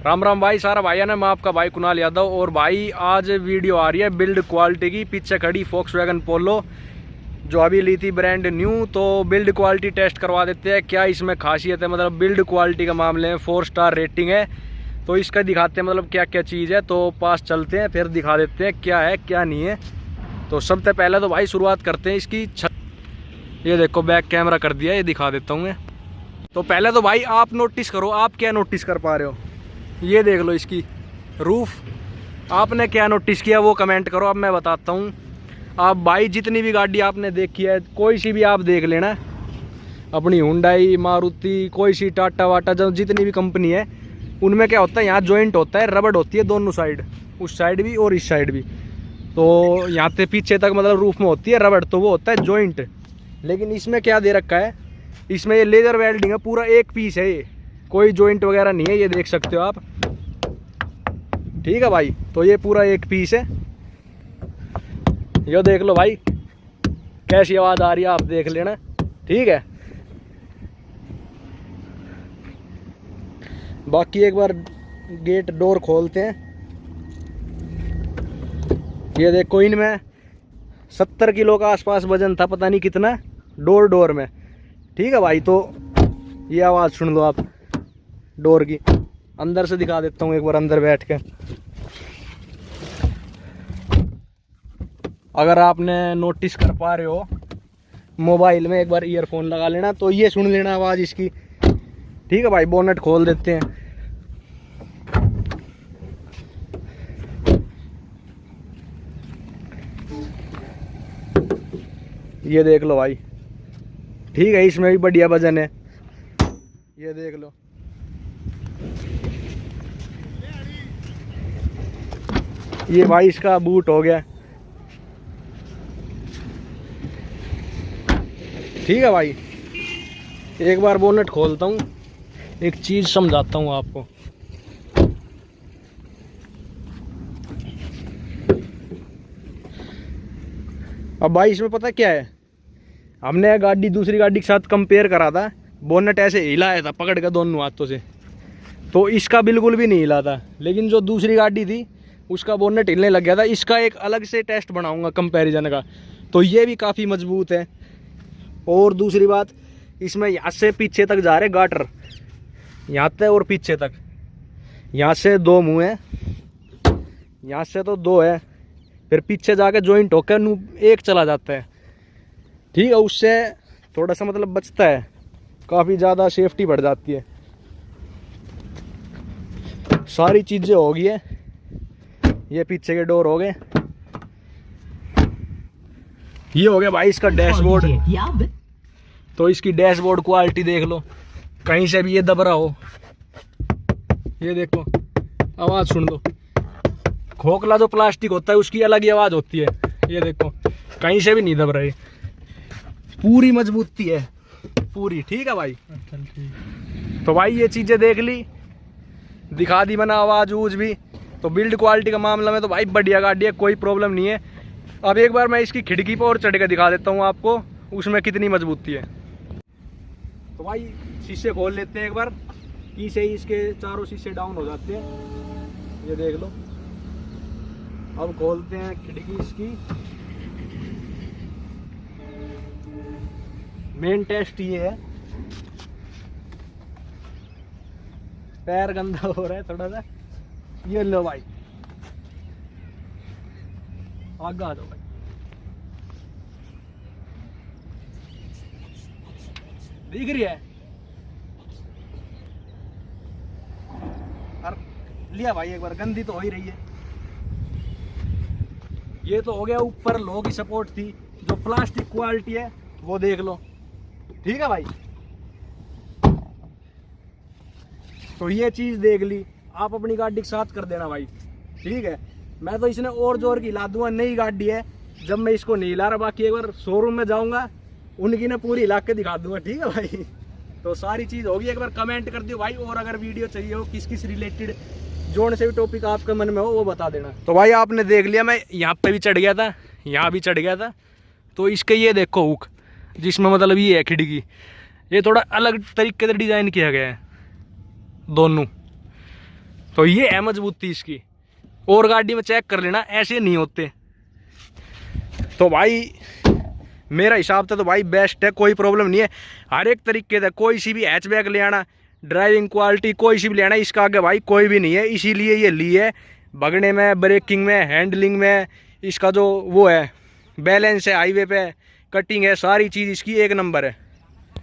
राम राम भाई, सारा भाई है ना। मैं आपका भाई कुणाल यादव। और भाई आज वीडियो आ रही है बिल्ड क्वालिटी की। पीछे खड़ी फोक्सवैगन पोलो जो अभी ली थी ब्रांड न्यू। तो बिल्ड क्वालिटी टेस्ट करवा देते हैं, क्या इसमें खासियत है। मतलब बिल्ड क्वालिटी का मामले में 4 स्टार रेटिंग है, तो इसका दिखाते हैं मतलब क्या क्या चीज़ है। तो पास चलते हैं, फिर दिखा देते हैं क्या है क्या नहीं है। तो सबसे पहले तो भाई शुरुआत करते हैं इसकी छत। ये देखो बैक कैमरा कर दिया, ये दिखा देता हूँ मैं। तो पहले तो भाई आप नोटिस करो, आप क्या नोटिस कर पा रहे हो। ये देख लो इसकी रूफ, आपने क्या नोटिस किया वो कमेंट करो। अब मैं बताता हूँ। आप भाई जितनी भी गाड़ी आपने देखी है, कोई सी भी आप देख लेना, अपनी हुंडई, मारुति, कोई सी टाटा वाटा, जो जितनी भी कंपनी है उनमें क्या होता है, यहाँ जॉइंट होता है, रबड़ होती है दोनों साइड, उस साइड भी और इस साइड भी। तो यहाँ से पीछे तक मतलब रूफ में होती है रबड़, तो वो होता है जॉइंट। लेकिन इसमें क्या दे रखा है, इसमें ये लेजर वेल्डिंग है, पूरा एक पीस है, ये कोई जॉइंट वगैरह नहीं है। ये देख सकते हो आप, ठीक है भाई। तो ये पूरा एक पीस है। ये देख लो भाई कैसी आवाज़ आ रही है, आप देख लेना, ठीक है। बाकी एक बार गेट डोर खोलते हैं। ये देखो, इनमें 70 किलो का आसपास वजन था, पता नहीं कितना डोर में, ठीक है भाई। तो ये आवाज़ सुन लो आप डोर की। अंदर से दिखा देता हूँ एक बार, अंदर बैठ के। अगर आपने नोटिस कर पा रहे हो मोबाइल में, एक बार ईयरफोन लगा लेना तो ये सुन लेना आवाज़ इसकी, ठीक है भाई। बोनट खोल देते हैं। ये देख लो भाई, ठीक है, इसमें भी बढ़िया वजन है। ये देख लो, ये भाई इसका बूट हो गया, ठीक है भाई। एक बार बोनट खोलता हूँ, एक चीज़ समझाता हूँ आपको। अब भाई इसमें पता क्या है, हमने गाड़ी दूसरी गाड़ी के साथ कंपेयर करा था। बोनट ऐसे हिलाया था पकड़ के दोनों हाथों से, तो इसका बिल्कुल भी नहीं हिला था। लेकिन जो दूसरी गाड़ी थी उसका बोनट हिलने लग गया था। इसका एक अलग से टेस्ट बनाऊंगा कंपैरिजन का। तो ये भी काफ़ी मजबूत है। और दूसरी बात, इसमें यहाँ से पीछे तक जा रहे गाटर, यहाँ से और पीछे तक। यहाँ से 2 मुँह है, यहाँ से तो 2 है, फिर पीछे जाके जॉइंट होकर एक चला जाता है, ठीक है। उससे थोड़ा सा मतलब बचता है, काफ़ी ज़्यादा सेफ्टी बढ़ जाती है। सारी चीज़ें हो गई है। ये पीछे के डोर हो गए। ये हो गया भाई इसका डैशबोर्ड। तो इसकी डैशबोर्ड क्वालिटी देख लो, कहीं से भी ये दब रहा हो, ये देखो आवाज़ सुन लो। खोखला जो प्लास्टिक होता है उसकी अलग ही आवाज़ होती है। ये देखो कहीं से भी नहीं दब रही, पूरी मजबूती है पूरी, ठीक है भाई। तो भाई ये चीज़ें देख ली, दिखा दी मैंने आवाज़ ऊज भी। तो बिल्ड क्वालिटी का मामला में तो भाई बढ़िया गाड़ी है, कोई प्रॉब्लम नहीं है। अब एक बार मैं इसकी खिड़की पर और चढ़ के दिखा देता हूँ आपको, उसमें कितनी मजबूती है। तो भाई शीशे खोल लेते हैं एक बार, की से ही इसके चारों शीशे डाउन हो जाते हैं। ये देख लो। अब खोलते हैं खिड़की इसकी। मेन टेस्ट ये है, पैर गंदा हो रहा है थोड़ा सा। ये लो भाई, आगे आ जाओ भाई। दिख रही है? और लिया भाई एक बार, गंदी तो हो ही रही है। ये तो हो गया, ऊपर लोहे की सपोर्ट थी। जो प्लास्टिक क्वालिटी है वो देख लो, ठीक है भाई। तो ये चीज़ देख ली, आप अपनी गाड़ी के साथ कर देना भाई, ठीक है। मैं तो इसने और जोर की ला दूंगा, नई गाड़ी है, जब मैं इसको नहीं ला रहा। बाकी एक बार शोरूम में जाऊंगा, उनकी ना पूरी ला के दिखा दूंगा, ठीक है भाई। तो सारी चीज़ होगी। एक बार कमेंट कर दियो भाई, और अगर वीडियो चाहिए हो किस किस रिलेटेड, जोन से भी टॉपिक आपके मन में हो वो बता देना। तो भाई आपने देख लिया, मैं यहाँ पे भी चढ़ गया था, यहाँ भी चढ़ गया था। तो इसके ये देखो हुक, जिसमें मतलब ये है खिड़की, ये थोड़ा अलग तरीके से डिज़ाइन किया गया है दोनों। तो ये है मजबूती इसकी। और गाड़ी में चेक कर लेना, ऐसे नहीं होते। तो भाई मेरा हिसाब से तो भाई बेस्ट है, कोई प्रॉब्लम नहीं है हर एक तरीके से। कोई सी भी हैचबैक ले आना, ड्राइविंग क्वालिटी कोई सी भी लेना, इसका आगे भाई कोई भी नहीं है। इसीलिए ये ली है, भगने में, ब्रेकिंग में, हैंडलिंग में, इसका जो वो है बैलेंस है, हाईवे पे कटिंग है, सारी चीज़ इसकी एक नंबर है।